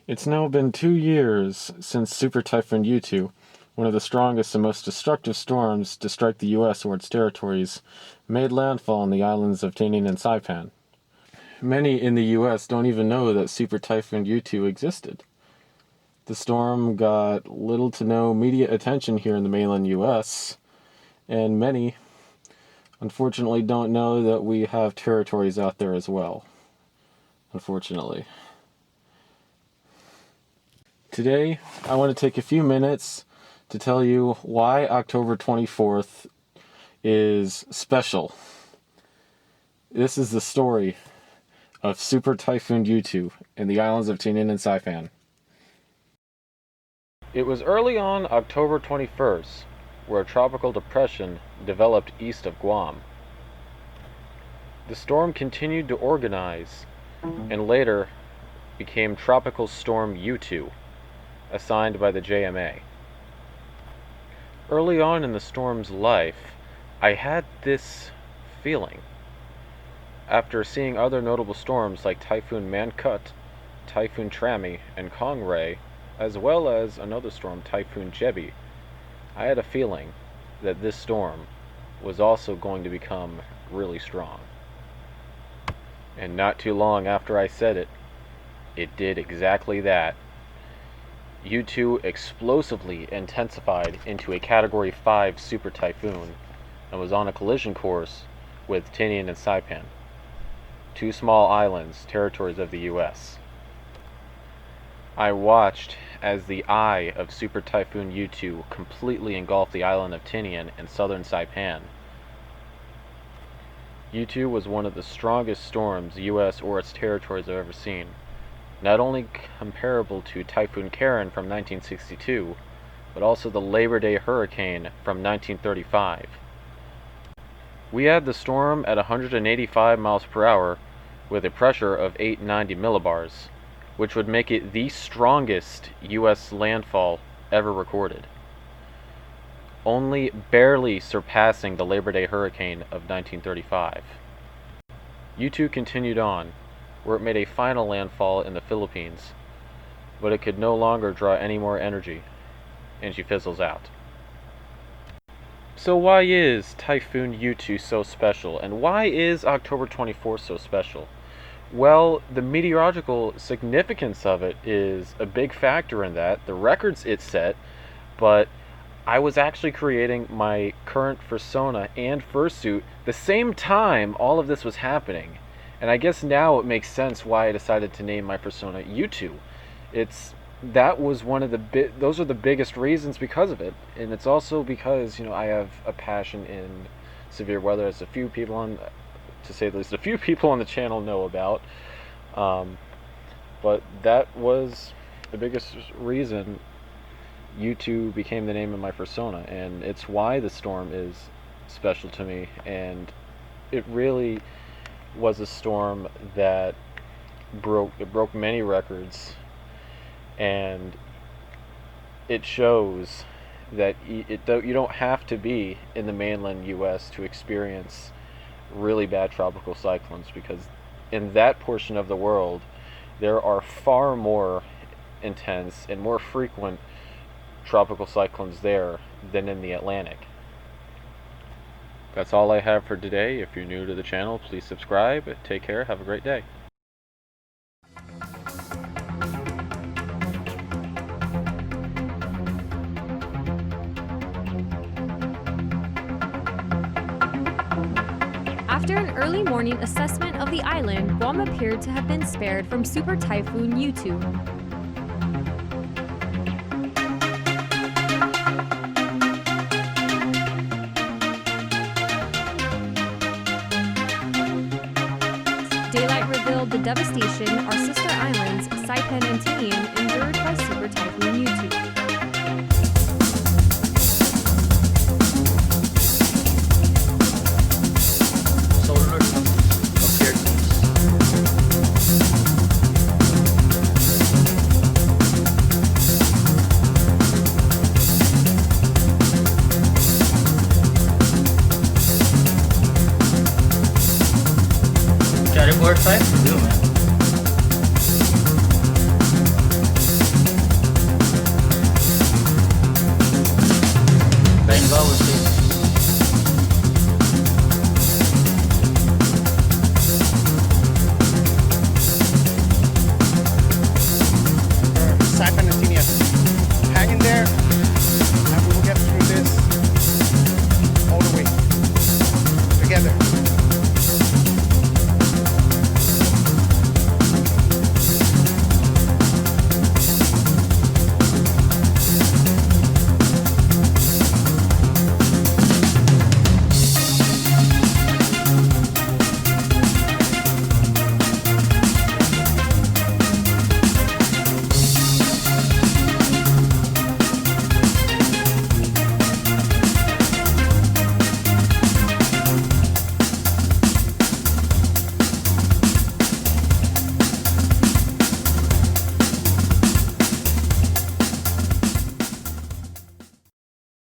It's now been 2 years since Super Typhoon Yutu, one of the strongest and most destructive storms to strike the U.S. or its territories, made landfall on the islands of Tinian and Saipan. Many in the U.S. don't even know that Super Typhoon Yutu existed. The storm got little to no media attention here in the mainland U.S., and many, unfortunately, don't know that we have territories out there as well. Unfortunately. Today, I want to take a few minutes to tell you why October 24th is special. This is the story of Super Typhoon Yutu in the islands of Tinian and Saipan. It was early on October 21st where a tropical depression developed east of Guam. The storm continued to organize and later became Tropical Storm Yutu, assigned by the JMA. Early on in the storm's life, I had this feeling. After seeing other notable storms like Typhoon Mangkhut, Typhoon Trami, and Kongray, as well as another storm, Typhoon Jebi, I had a feeling that this storm was also going to become really strong. And not too long after I said it, it did exactly that. Yutu explosively intensified into a Category 5 super typhoon and was on a collision course with Tinian and Saipan, two small islands, territories of the U.S. I watched as the eye of Super Typhoon Yutu completely engulfed the island of Tinian and southern Saipan. Yutu was one of the strongest storms the U.S. or its territories have ever seen. Not only comparable to Typhoon Karen from 1962, but also the Labor Day hurricane from 1935. We had the storm at 185 miles per hour with a pressure of 890 millibars, which would make it the strongest U.S. landfall ever recorded, only barely surpassing the Labor Day hurricane of 1935. Yutu continued on, where it made a final landfall in the Philippines, but it could no longer draw any more energy, and she fizzles out. So why is Typhoon Yutu so special, and why is October 24th so special? Well, the meteorological significance of it is a big factor in that, the records it set, but I was actually creating my current fursona and fursuit the same time all of this was happening. And I guess now it makes sense why I decided to name my persona Yutu. That was one of those are the biggest reasons because of it, and it's also because I have a passion in severe weather, as a few people on the channel know about. But that was the biggest reason Yutu became the name of my persona, and it's why the storm is special to me. And it really was a storm that broke many records, and it shows that you don't have to be in the mainland U.S. to experience really bad tropical cyclones, because in that portion of the world there are far more intense and more frequent tropical cyclones there than in the Atlantic. That's all I have for today. If you're new to the channel, please subscribe. Take care. Have a great day. After an early morning assessment of the island, Guam appeared to have been spared from Super Typhoon Yutu. Daylight revealed the devastation our sister islands, Saipan and Tinian, endured by Super Typhoon Yutu.